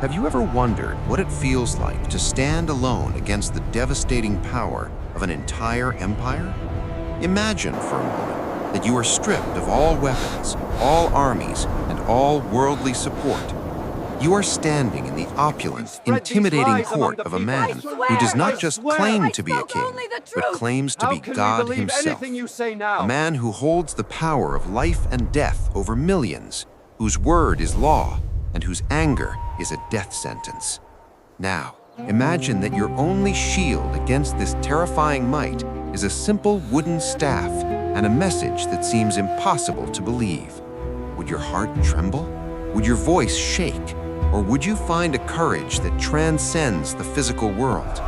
Have you ever wondered what it feels like to stand alone against the devastating power of an entire empire? Imagine for a moment that you are stripped of all weapons, all armies, and all worldly support. You are standing in the opulent, intimidating court of a man who does not just claim to be a king, but claims to be God himself. A man who holds the power of life and death over millions, whose word is law, and whose anger is a death sentence. Now, imagine that your only shield against this terrifying might is a simple wooden staff and a message that seems impossible to believe. Would your heart tremble? Would your voice shake? Or would you find a courage that transcends the physical world?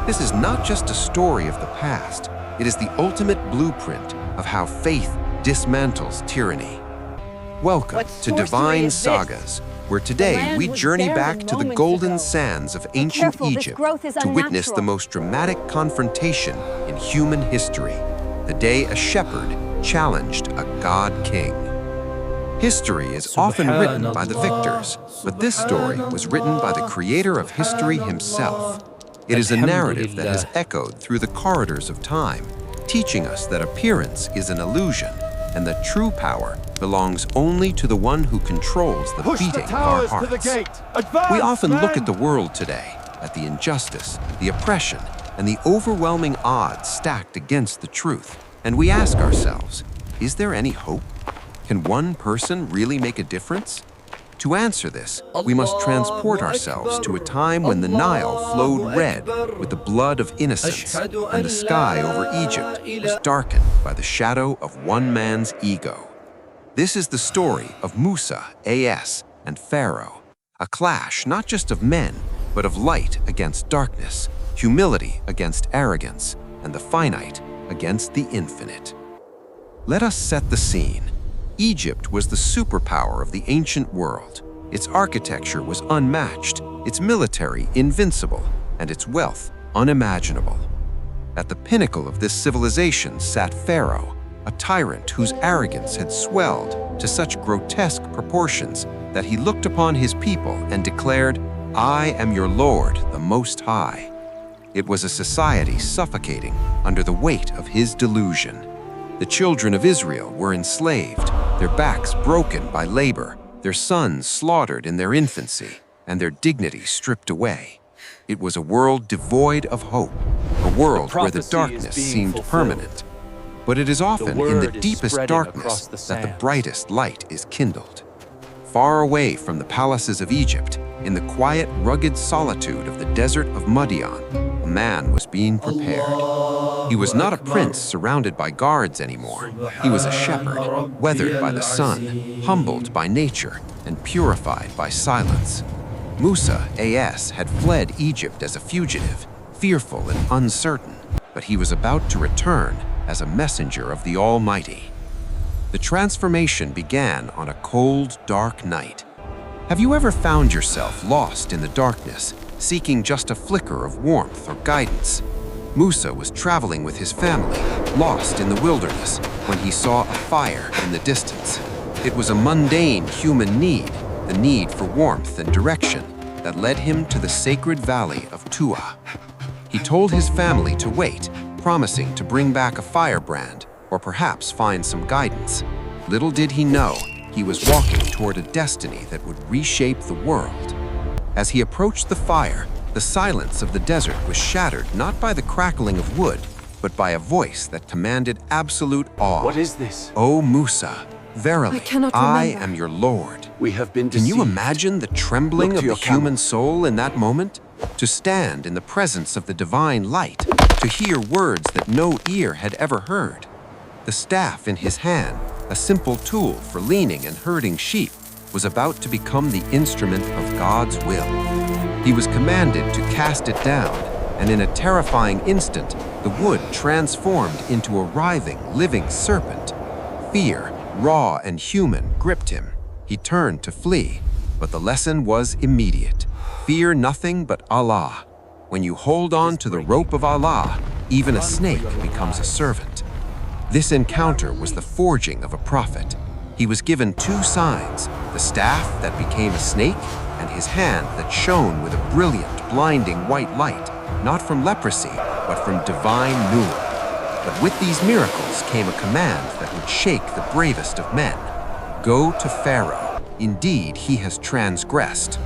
This is not just a story of the past. It is the ultimate blueprint of how faith dismantles tyranny. Welcome to Divine Sagas, where today we journey back to the golden sands of ancient Egypt to witness the most dramatic confrontation in human history, the day a shepherd challenged a god-king. History is often written by the victors, but this story was written by the creator of history himself. It is a narrative that has echoed through the corridors of time, teaching us that appearance is an illusion and that true power belongs only to the one who controls the beating of our hearts. We often look at the world today, at the injustice, the oppression, and the overwhelming odds stacked against the truth, and we ask ourselves, is there any hope? Can one person really make a difference? To answer this, we must transport ourselves to a time when the Nile flowed red with the blood of innocents, and the sky over Egypt was darkened by the shadow of one man's ego. This is the story of Musa, A.S., and Pharaoh, a clash not just of men, but of light against darkness, humility against arrogance, and the finite against the infinite. Let us set the scene. Egypt was the superpower of the ancient world. Its architecture was unmatched, its military invincible, and its wealth unimaginable. At the pinnacle of this civilization sat Pharaoh, a tyrant whose arrogance had swelled to such grotesque proportions that he looked upon his people and declared, "I am your Lord, the Most High." It was a society suffocating under the weight of his delusion. The children of Israel were enslaved, their backs broken by labor, their sons slaughtered in their infancy, and their dignity stripped away. It was a world devoid of hope, a world where the darkness seemed permanent. But it is often in the deepest darkness that the brightest light is kindled. Far away from the palaces of Egypt, in the quiet, rugged solitude of the desert of Madian, a man was being prepared. He was not a prince surrounded by guards anymore. He was a shepherd, weathered by the sun, humbled by nature, and purified by silence. Musa, A.S., had fled Egypt as a fugitive, fearful and uncertain, but he was about to return as a messenger of the Almighty. The transformation began on a cold, dark night. Have you ever found yourself lost in the darkness, seeking just a flicker of warmth or guidance? Musa was traveling with his family, lost in the wilderness, when he saw a fire in the distance. It was a mundane human need, the need for warmth and direction, that led him to the sacred valley of Tuwa. He told his family to wait, promising to bring back a firebrand or perhaps find some guidance. Little did he know, he was walking toward a destiny that would reshape the world. As he approached the fire, the silence of the desert was shattered not by the crackling of wood, but by a voice that commanded absolute awe. What is this? O Musa, verily, I cannot I remember. am your Lord. We have been Can deceived. you imagine the trembling Look of to the your camel. human soul in that moment? To stand in the presence of the divine light, to hear words that no ear had ever heard. The staff in his hand, a simple tool for leaning and herding sheep, was about to become the instrument of God's will. He was commanded to cast it down, and in a terrifying instant, the wood transformed into a writhing, living serpent. Fear, raw and human, gripped him. He turned to flee, but the lesson was immediate. Fear nothing but Allah. When you hold on to the rope of Allah, even a snake becomes a servant. This encounter was the forging of a prophet. He was given two signs, the staff that became a snake and his hand that shone with a brilliant, blinding white light, not from leprosy, but from divine nur. But with these miracles came a command that would shake the bravest of men. Go to Pharaoh. Indeed, he has transgressed.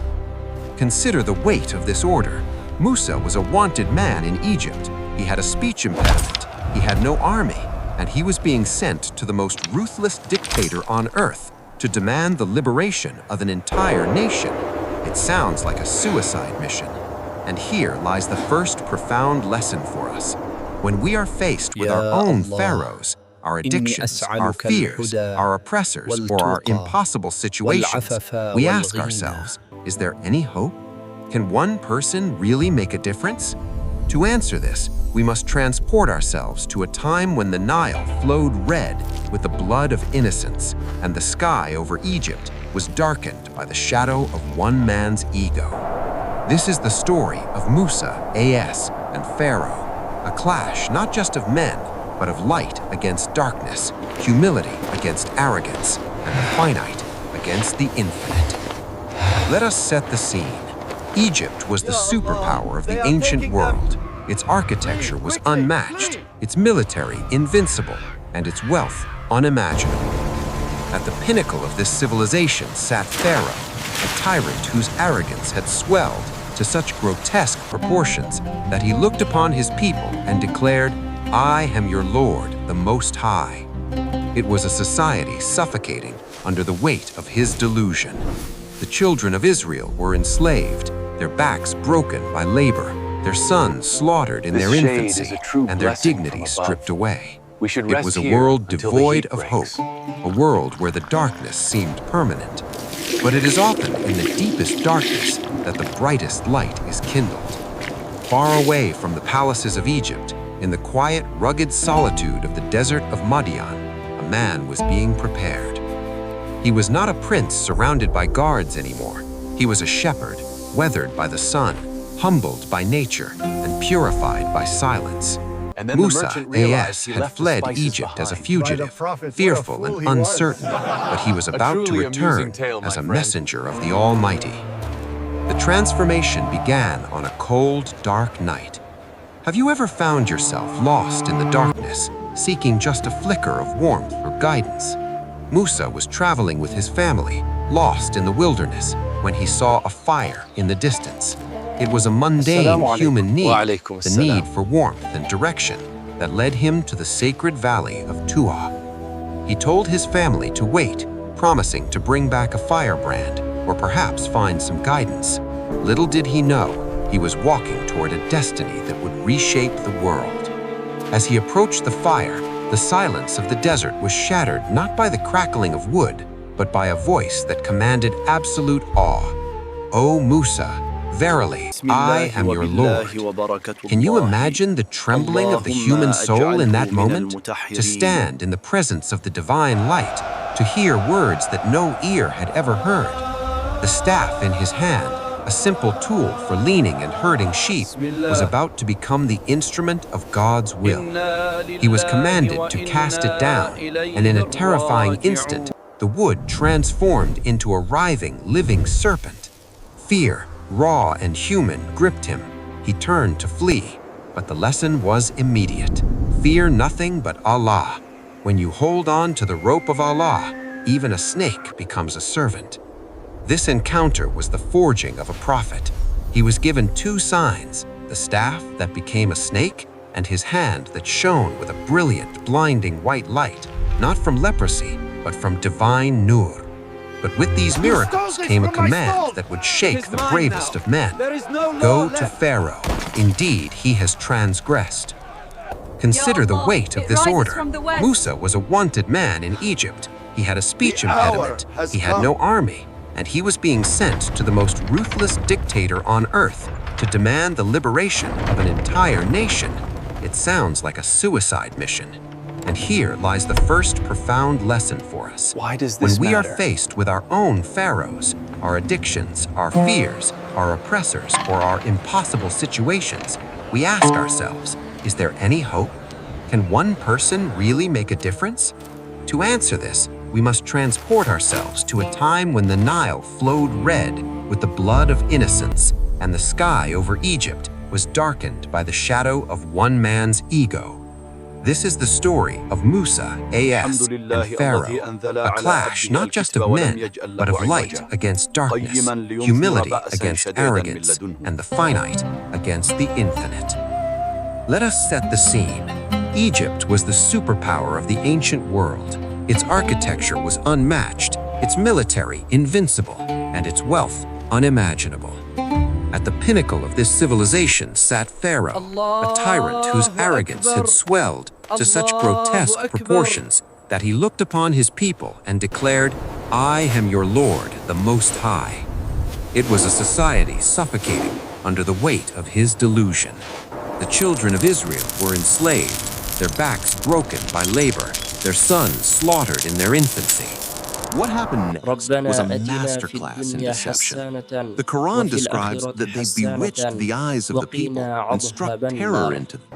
Consider the weight of this order. Musa was a wanted man in Egypt. He had a speech impediment. He had no army, and he was being sent to the most ruthless dictator on earth to demand the liberation of an entire nation. It sounds like a suicide mission. And here lies the first profound lesson for us. When we are faced with our own pharaohs, our addictions, our fears, our oppressors, or our impossible situations, we ask ourselves, is there any hope? Can one person really make a difference? To answer this, we must transport ourselves to a time when the Nile flowed red with the blood of innocence, and the sky over Egypt was darkened by the shadow of one man's ego. This is the story of Musa, A.S., and Pharaoh, a clash not just of men, but of light against darkness, humility against arrogance, and the finite against the infinite. Let us set the scene. Egypt was the superpower of the ancient world. Its architecture was unmatched, its military invincible, and its wealth unimaginable. At the pinnacle of this civilization sat Pharaoh, a tyrant whose arrogance had swelled to such grotesque proportions that he looked upon his people and declared, "I am your Lord, the Most High." It was a society suffocating under the weight of his delusion. The children of Israel were enslaved, their backs broken by labor, their sons slaughtered in their infancy, and their dignity stripped away. It was a world devoid of hope, a world where the darkness seemed permanent. But it is often in the deepest darkness that the brightest light is kindled. Far away from the palaces of Egypt, in the quiet, rugged solitude of the desert of Madian, a man was being prepared. He was not a prince surrounded by guards anymore. He was a shepherd, weathered by the sun, humbled by nature, and purified by silence. Musa, A.S., had fled Egypt as a fugitive, fearful and uncertain, but he was about to return as a messenger of the Almighty. The transformation began on a cold, dark night. Have you ever found yourself lost in the darkness, seeking just a flicker of warmth or guidance? Musa was traveling with his family, lost in the wilderness, when he saw a fire in the distance. It was a mundane human need, the need for warmth and direction, that led him to the sacred valley of Tuah. He told his family to wait, promising to bring back a firebrand or perhaps find some guidance. Little did he know, he was walking toward a destiny that would reshape the world. As he approached the fire, the silence of the desert was shattered not by the crackling of wood, but by a voice that commanded absolute awe. "O Musa, verily, I am your Lord." Can you imagine the trembling of the human soul in that moment? To stand in the presence of the divine light, to hear words that no ear had ever heard. The staff in his hand, a simple tool for leaning and herding sheep, was about to become the instrument of God's will. He was commanded to cast it down, and in a terrifying instant, the wood transformed into a writhing, living serpent. Fear, raw and human, gripped him. He turned to flee, but the lesson was immediate. Fear nothing but Allah. When you hold on to the rope of Allah, even a snake becomes a servant. This encounter was the forging of a prophet. He was given two signs, the staff that became a snake and his hand that shone with a brilliant, blinding white light, not from leprosy, but from divine nur. But with these miracles came a command that would shake the bravest of men. Go to Pharaoh. Indeed, he has transgressed. Consider the weight of this order. Musa was a wanted man in Egypt. He had a speech impediment. He had no army, and he was being sent to the most ruthless dictator on earth to demand the liberation of an entire nation. It sounds like a suicide mission. And here lies the first profound lesson for us. Why does this When we matter? are faced with our own pharaohs, our addictions, our fears, our oppressors, or our impossible situations, we ask ourselves, is there any hope? Can one person really make a difference? To answer this, we must transport ourselves to a time when the Nile flowed red with the blood of innocence, and the sky over Egypt was darkened by the shadow of one man's ego. This is the story of Musa, A.S., and Pharaoh, a clash not just of men, but of light against darkness, humility against arrogance, and the finite against the infinite. Let us set the scene. Egypt was the superpower of the ancient world. Its architecture was unmatched, its military invincible, and its wealth unimaginable. At the pinnacle of this civilization sat Pharaoh, a tyrant whose arrogance had swelled to such grotesque proportions that he looked upon his people and declared, "I am your Lord, the Most High." It was a society suffocating under the weight of his delusion. The children of Israel were enslaved, their backs broken by labor, their sons slaughtered in their infancy. What happened next was a masterclass in deception. The Quran describes that they bewitched the eyes of the people and struck terror into them.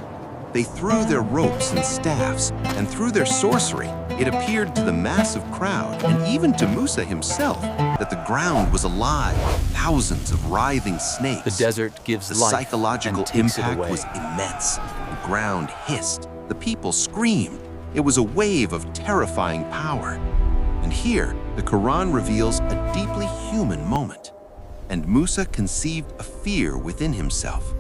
They threw their ropes and staffs, and through their sorcery, it appeared to the massive crowd, and even to Musa himself, that the ground was alive with thousands of writhing snakes. The desert gives The life psychological and takes it impact away. was immense. The ground hissed, the people screamed. It was a wave of terrifying power. And here, the Quran reveals a deeply human moment. And Musa conceived a fear within himself.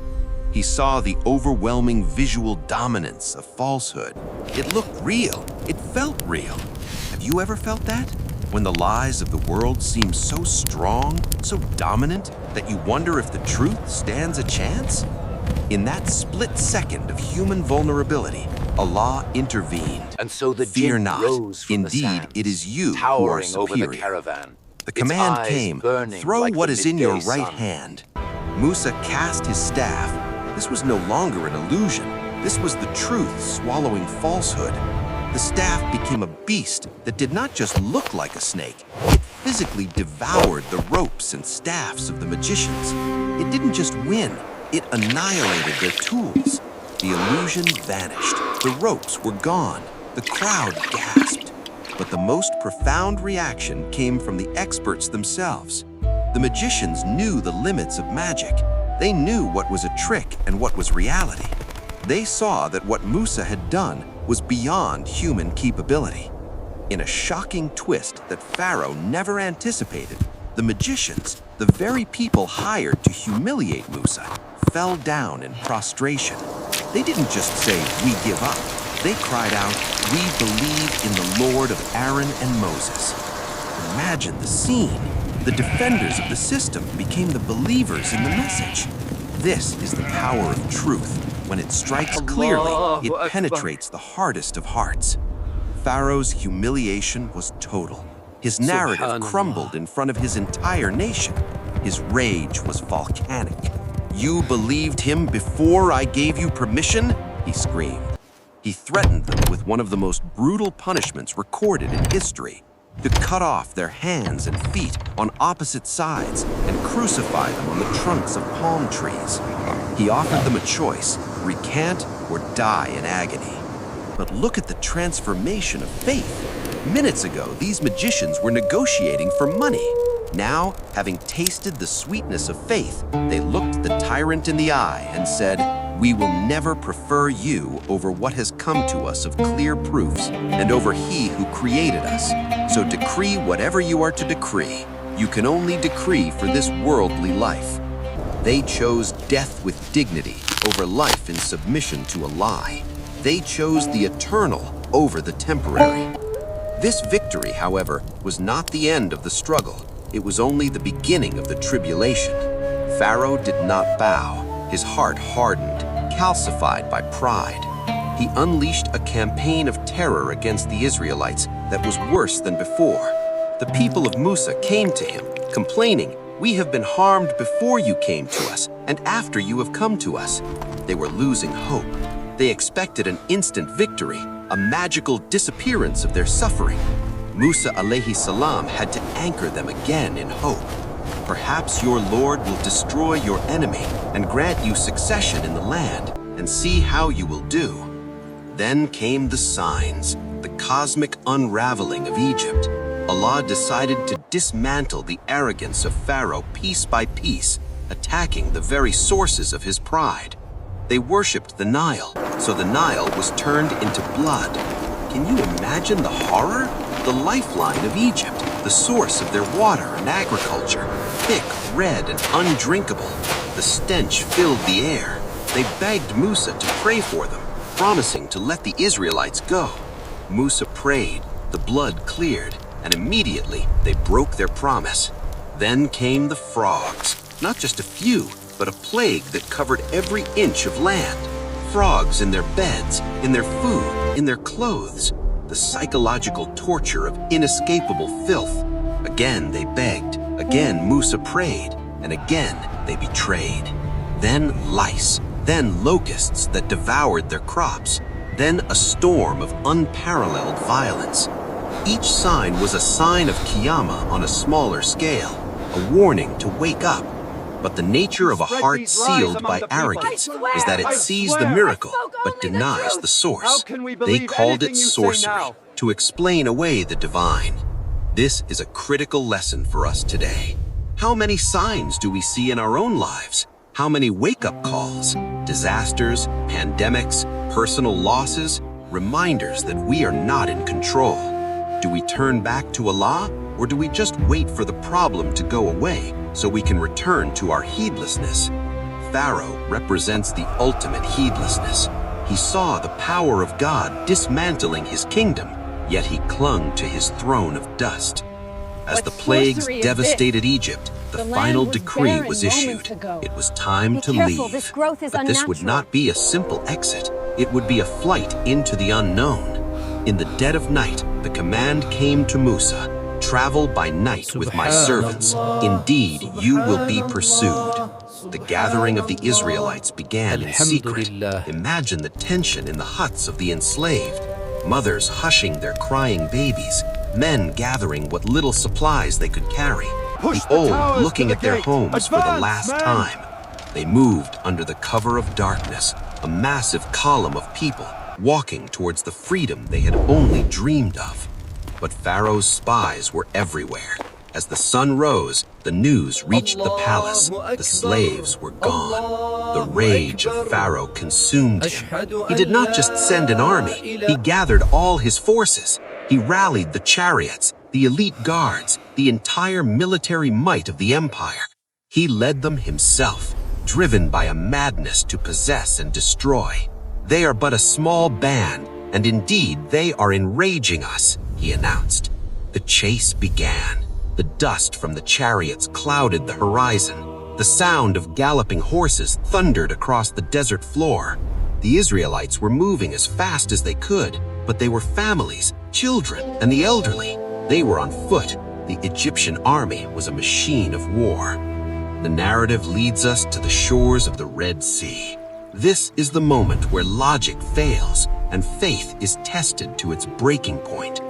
He saw the overwhelming visual dominance of falsehood. It looked real. It felt real. Have you ever felt that? When the lies of the world seem so strong, so dominant, that you wonder if the truth stands a chance? In that split second of human vulnerability, Allah intervened. And so the Fear jinn not. rose from the Indeed, sands, it is you who are towering over the superior. caravan. The its command eyes came, burning throw like what the is in your midday right sun. hand. Musa cast his staff. This was no longer an illusion. This was the truth swallowing falsehood. The staff became a beast that did not just look like a snake. It physically devoured the ropes and staffs of the magicians. It didn't just win, it annihilated their tools. The illusion vanished. The ropes were gone. The crowd gasped. But the most profound reaction came from the experts themselves. The magicians knew the limits of magic. They knew what was a trick and what was reality. They saw that what Musa had done was beyond human capability. In a shocking twist that Pharaoh never anticipated, the magicians, the very people hired to humiliate Musa, fell down in prostration. They didn't just say, "We give up." They cried out, "We believe in the Lord of Aaron and Moses." Imagine the scene. The defenders of the system became the believers in the message. This is the power of truth. When it strikes clearly, it penetrates the hardest of hearts. Pharaoh's humiliation was total. His narrative crumbled in front of his entire nation. His rage was volcanic. "You believed him before I gave you permission?" he screamed. He threatened them with one of the most brutal punishments recorded in history: to cut off their hands and feet on opposite sides and crucify them on the trunks of palm trees. He offered them a choice: recant or die in agony. But look at the transformation of faith. Minutes ago, these magicians were negotiating for money. Now, having tasted the sweetness of faith, they looked the tyrant in the eye and said, "We will never prefer you over what has come to us of clear proofs and over he who created us. So decree whatever you are to decree. You can only decree for this worldly life." They chose death with dignity over life in submission to a lie. They chose the eternal over the temporary. This victory, however, was not the end of the struggle. It was only the beginning of the tribulation. Pharaoh did not bow. His heart hardened, calcified by pride. He unleashed a campaign of terror against the Israelites that was worse than before. The people of Musa came to him, complaining, "We have been harmed before you came to us, and after you have come to us." They were losing hope. They expected an instant victory, a magical disappearance of their suffering. Musa alayhi salam had to anchor them again in hope. "Perhaps your Lord will destroy your enemy and grant you succession in the land, and see how you will do." Then came the signs. The the cosmic unraveling of Egypt, Allah decided to dismantle the arrogance of Pharaoh piece by piece, attacking the very sources of his pride. They worshipped the Nile, so the Nile was turned into blood. Can you imagine the horror? The lifeline of Egypt, the source of their water and agriculture, thick, red, and undrinkable. The stench filled the air. They begged Musa to pray for them, promising to let the Israelites go. Musa prayed, the blood cleared, and immediately they broke their promise. Then came the frogs, not just a few, but a plague that covered every inch of land. Frogs in their beds, in their food, in their clothes. The psychological torture of inescapable filth. Again they begged, again Musa prayed, and again they betrayed. Then lice, then locusts that devoured their crops, then a storm of unparalleled violence. Each sign was a sign of Qiyamah on a smaller scale, a warning to wake up. But the nature of a heart sealed by arrogance is that it sees the miracle but denies the source. They called it sorcery to explain away the divine. This is a critical lesson for us today. How many signs do we see in our own lives? How many wake-up calls, disasters, pandemics, personal losses, reminders that we are not in control? Do we turn back to Allah, or do we just wait for the problem to go away so we can return to our heedlessness? Pharaoh represents the ultimate heedlessness. He saw the power of God dismantling his kingdom, yet he clung to his throne of dust. As the plagues devastated Egypt, the final decree was issued. It was time to leave. But this would not be a simple exit. It would be a flight into the unknown. In the dead of night, the command came to Musa, "Travel by night with my servants. Indeed, you will be pursued." The gathering of the Israelites began in secret. Imagine the tension in the huts of the enslaved. Mothers hushing their crying babies, men gathering what little supplies they could carry, the old looking at their homes for the last time. They moved under the cover of darkness, a massive column of people walking towards the freedom they had only dreamed of. But Pharaoh's spies were everywhere. As the sun rose, the news reached the palace. The slaves were gone. The rage of Pharaoh consumed him. He did not just send an army, he gathered all his forces. He rallied the chariots, the elite guards, the entire military might of the empire. He led them himself, driven by a madness to possess and destroy. "They are but a small band, and indeed they are enraging us," he announced. The chase began. The dust from the chariots clouded the horizon. The sound of galloping horses thundered across the desert floor. The Israelites were moving as fast as they could, but they were families, children, and the elderly. They were on foot. The Egyptian army was a machine of war. The narrative leads us to the shores of the Red Sea. This is the moment where logic fails and faith is tested to its breaking point.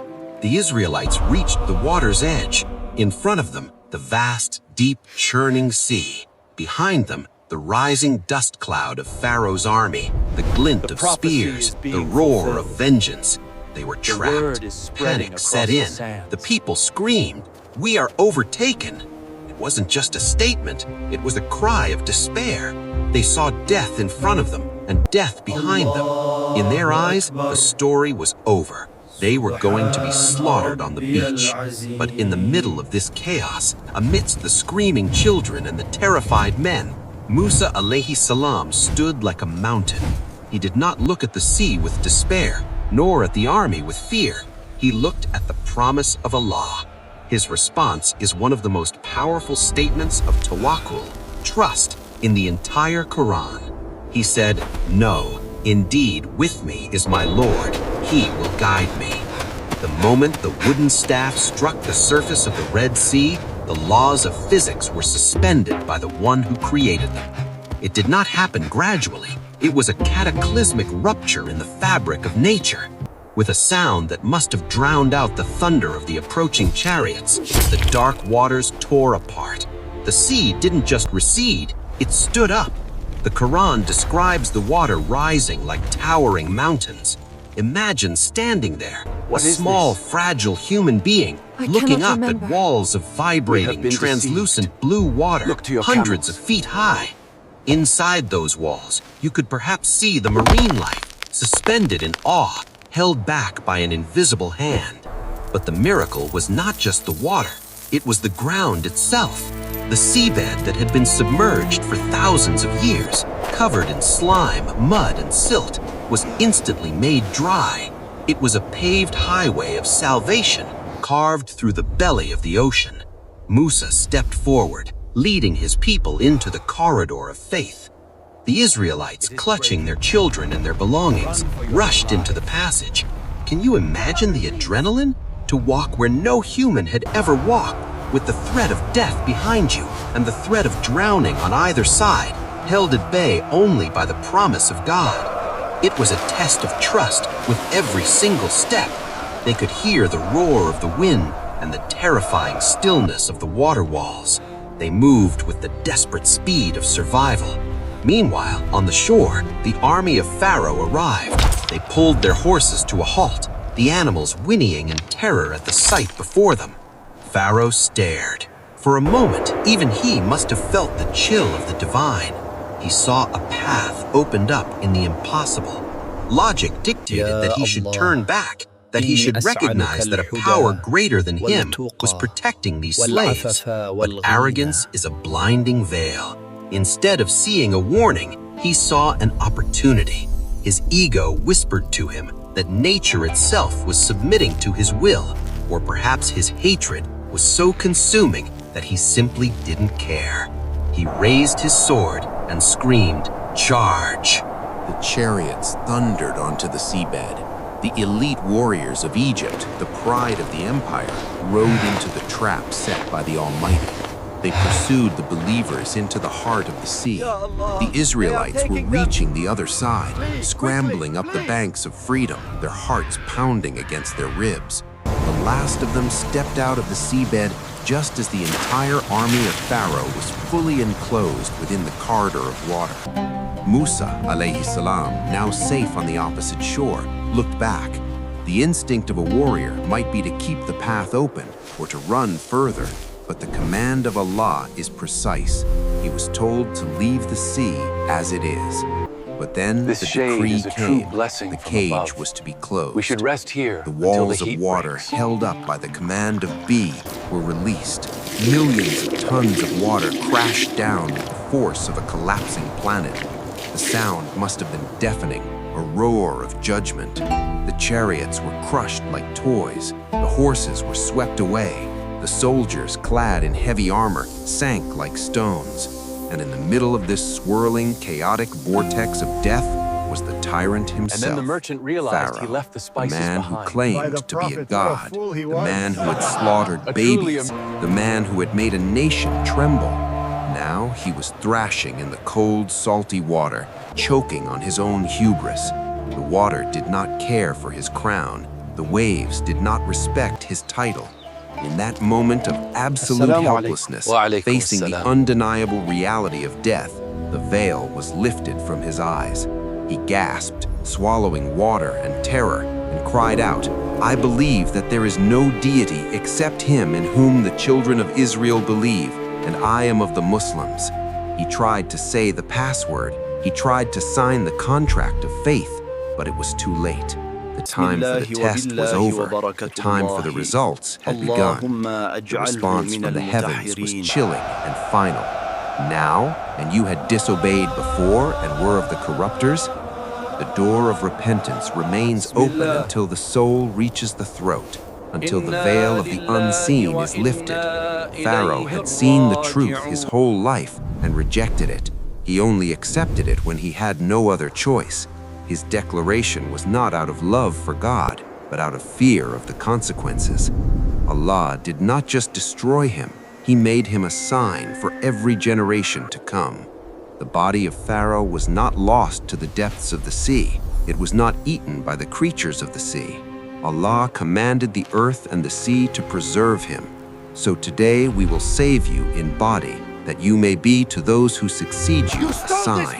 The Israelites reached the water's edge. In front of them, the vast, deep, churning sea. Behind them, the rising dust cloud of Pharaoh's army, the glint of spears, the roar of vengeance. They were trapped. Panic set in. The people screamed, "We are overtaken." It wasn't just a statement, it was a cry of despair. They saw death in front of them and death behind them. In their eyes, the story was over. They were going to be slaughtered on the beach. But in the middle of this chaos, amidst the screaming children and the terrified men, Musa alayhi salam stood like a mountain. He did not look at the sea with despair, nor at the army with fear. He looked at the promise of Allah. His response is one of the most powerful statements of tawakkul, trust, in the entire Quran. He said, "No, indeed, with me is my Lord. He will guide me." The moment the wooden staff struck the surface of the Red Sea, the laws of physics were suspended by the one who created them. It did not happen gradually. It was a cataclysmic rupture in the fabric of nature. With a sound that must have drowned out the thunder of the approaching chariots, the dark waters tore apart. The sea didn't just recede, it stood up. The Quran describes the water rising like towering mountains. Imagine standing there, What a is small, this? fragile human being, I looking cannot up remember. at walls of We have vibrating, been translucent deceived. blue water, Look to your hundreds camels. of feet high. Inside those walls, you could perhaps see the marine life, suspended in awe, held back by an invisible hand. But the miracle was not just the water, it was the ground itself. The seabed that had been submerged for thousands of years, covered in slime, mud, and silt, was instantly made dry. It was a paved highway of salvation, carved through the belly of the ocean. Musa stepped forward, leading his people into the corridor of faith. The Israelites, clutching their children and their belongings, rushed into the passage. Can you imagine the adrenaline? To walk where no human had ever walked, with the threat of death behind you and the threat of drowning on either side, held at bay only by the promise of God. It was a test of trust with every single step. They could hear the roar of the wind and the terrifying stillness of the water walls. They moved with the desperate speed of survival. Meanwhile, on the shore, the army of Pharaoh arrived. They pulled their horses to a halt, the animals whinnying in terror at the sight before them. Pharaoh stared. For a moment, even he must have felt the chill of the divine. He saw a path opened up in the impossible. Logic dictated that he should turn back, that he should recognize that a power greater than him was protecting these slaves. But arrogance is a blinding veil. Instead of seeing a warning, he saw an opportunity. His ego whispered to him that nature itself was submitting to his will, or perhaps his hatred was so consuming that he simply didn't care. He raised his sword and screamed, "Charge!" The chariots thundered onto the seabed. The elite warriors of Egypt, the pride of the empire, rode into the trap set by the Almighty. They pursued the believers into the heart of the sea. The Israelites were reaching the other side, scrambling up the banks of freedom, their hearts pounding against their ribs. The last of them stepped out of the seabed just as the entire army of Pharaoh was fully enclosed within the corridor of water. Musa, alayhi salam, now safe on the opposite shore, looked back. The instinct of a warrior might be to keep the path open or to run further, but the command of Allah is precise. He was told to leave the sea as it is. But then This the shade decree is a true came. blessing The from cage above. was to be closed. We should rest here The until walls the of heat water breaks. held up by the command of B were released. Millions of tons of water crashed down with the force of a collapsing planet. The sound must have been deafening, a roar of judgment. The chariots were crushed like toys. The horses were swept away. The soldiers, clad in heavy armor, sank like stones. And in the middle of this swirling, chaotic vortex of death was the tyrant himself, And then the merchant realized Pharaoh, he left the the spices man who behind. By claimed the to be a prophet, what a god, fool he the was. man who had slaughtered A truly babies, the man who had made a nation tremble. Now he was thrashing in the cold, salty water, choking on his own hubris. The water did not care for his crown. The waves did not respect his title. In that moment of absolute Assalamu alaikum. helplessness, Wa alaikum facing the assalam. undeniable reality of death, the veil was lifted from his eyes. He gasped, swallowing water and terror, and cried out, "I believe that there is no deity except him in whom the children of Israel believe, and I am of the Muslims." He tried to say the password. He tried to sign the contract of faith, but it was too late. The time for the test was over. The time for the results had begun. The response from the heavens was chilling and final. Now, and you had disobeyed before and were of the corruptors? The door of repentance remains open until the soul reaches the throat, until the veil of the unseen is lifted. Pharaoh had seen the truth his whole life and rejected it. He only accepted it when he had no other choice. His declaration was not out of love for God, but out of fear of the consequences. Allah did not just destroy him, He made him a sign for every generation to come. The body of Pharaoh was not lost to the depths of the sea. It was not eaten by the creatures of the sea. Allah commanded the earth and the sea to preserve him. So today we will save you in body that you may be to those who succeed you a sign.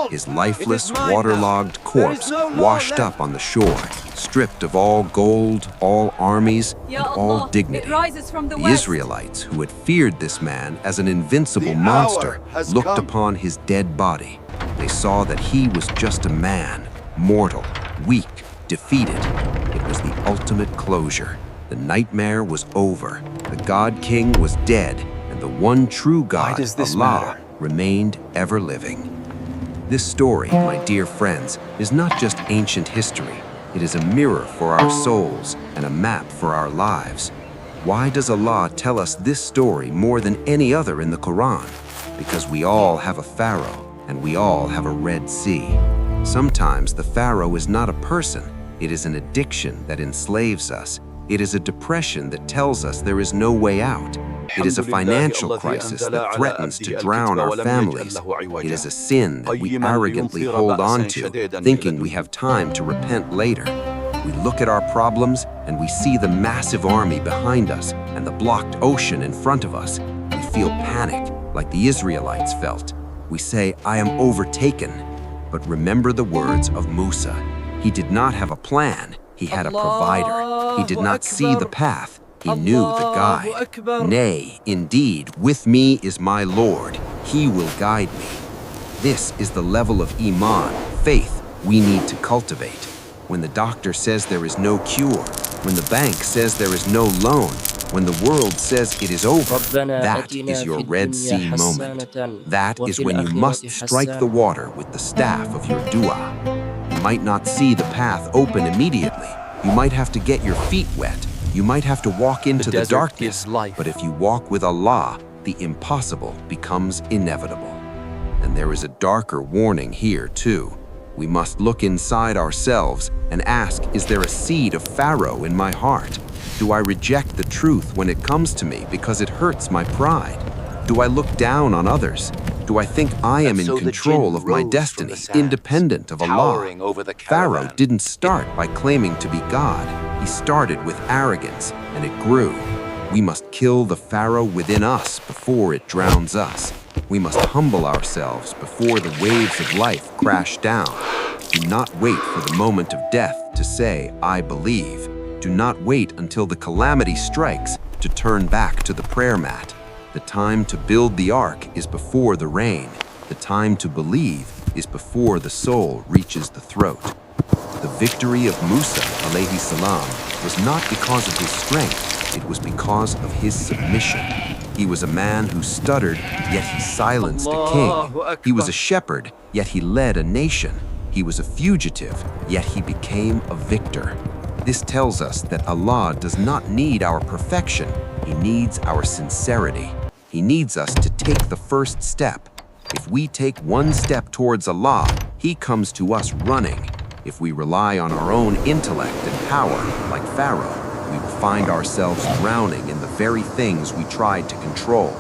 His lifeless, waterlogged corpse washed up on the shore, stripped of all gold, all armies, and all dignity. The Israelites, who had feared this man as an invincible monster, looked upon his dead body. They saw that he was just a man, mortal, weak, defeated. It was the ultimate closure. The nightmare was over. The God King was dead, and the one true God, Allah, remained ever living. This story, my dear friends, is not just ancient history. It is a mirror for our souls and a map for our lives. Why does Allah tell us this story more than any other in the Quran? Because we all have a Pharaoh, and we all have a Red Sea. Sometimes the Pharaoh is not a person. It is an addiction that enslaves us. It is a depression that tells us there is no way out. It is a financial crisis that threatens to drown our families. It is a sin that we arrogantly hold on to, thinking we have time to repent later. We look at our problems and we see the massive army behind us and the blocked ocean in front of us. We feel panic, like the Israelites felt. We say, "I am overtaken." But remember the words of Musa. He did not have a plan. He had a provider. He did not see the path. He knew the guide. Nay, indeed, with me is my Lord. He will guide me. This is the level of Iman, faith, we need to cultivate. When the doctor says there is no cure, when the bank says there is no loan, when the world says it is over, that is your Red Sea moment. That is when you must strike the water with the staff of your dua. You might not see the path open immediately. You might have to get your feet wet. You might have to walk into the darkness. But if you walk with Allah, the impossible becomes inevitable. And there is a darker warning here too. We must look inside ourselves and ask, is there a seed of Pharaoh in my heart? Do I reject the truth when it comes to me because it hurts my pride? Do I look down on others? Do I think I am in control of my destiny, independent of Allah? Pharaoh didn't start by claiming to be God. He started with arrogance, and it grew. We must kill the Pharaoh within us before it drowns us. We must humble ourselves before the waves of life crash down. Do not wait for the moment of death to say, "I believe." Do not wait until the calamity strikes to turn back to the prayer mat. The time to build the ark is before the rain. The time to believe is before the soul reaches the throat. The victory of Musa, alayhi salam, was not because of his strength. It was because of his submission. He was a man who stuttered, yet he silenced a king. He was a shepherd, yet he led a nation. He was a fugitive, yet he became a victor. This tells us that Allah does not need our perfection. He needs our sincerity. He needs us to take the first step. If we take one step towards Allah, He comes to us running. If we rely on our own intellect and power, like Pharaoh, we will find ourselves drowning in the very things we tried to control.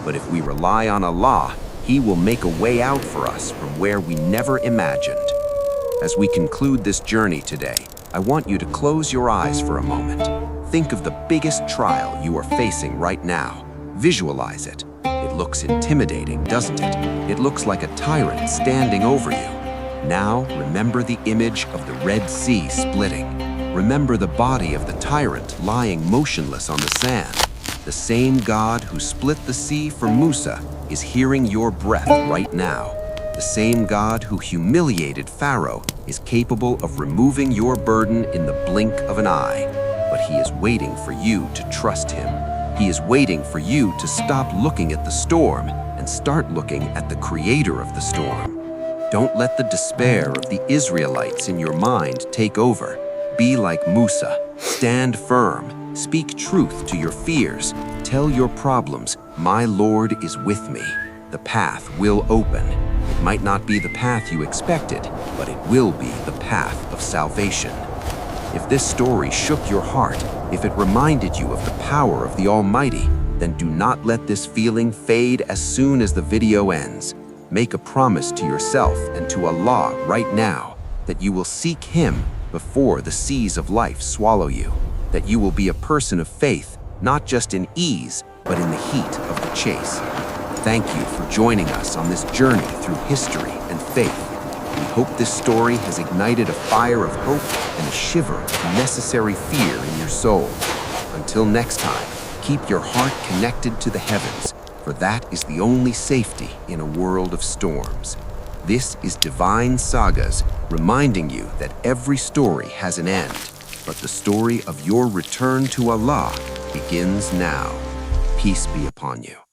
But if we rely on Allah, He will make a way out for us from where we never imagined. As we conclude this journey today, I want you to close your eyes for a moment. Think of the biggest trial you are facing right now. Visualize it. It looks intimidating, doesn't it? It looks like a tyrant standing over you. Now, remember the image of the Red Sea splitting. Remember the body of the tyrant lying motionless on the sand. The same God who split the sea for Musa is hearing your breath right now. The same God who humiliated Pharaoh is capable of removing your burden in the blink of an eye. But He is waiting for you to trust Him. He is waiting for you to stop looking at the storm and start looking at the creator of the storm. Don't let the despair of the Israelites in your mind take over. Be like Musa. Stand firm. Speak truth to your fears. Tell your problems, "My Lord is with me." The path will open. It might not be the path you expected, but it will be the path of salvation. If this story shook your heart, if it reminded you of the power of the Almighty, then do not let this feeling fade as soon as the video ends. Make a promise to yourself and to Allah right now that you will seek Him before the seas of life swallow you, that you will be a person of faith, not just in ease, but in the heat of the chase. Thank you for joining us on this journey through history and faith. We hope this story has ignited a fire of hope and a shiver of necessary fear in your soul. Until next time, keep your heart connected to the heavens, for that is the only safety in a world of storms. This is Divine Sagas, reminding you that every story has an end, but the story of your return to Allah begins now. Peace be upon you.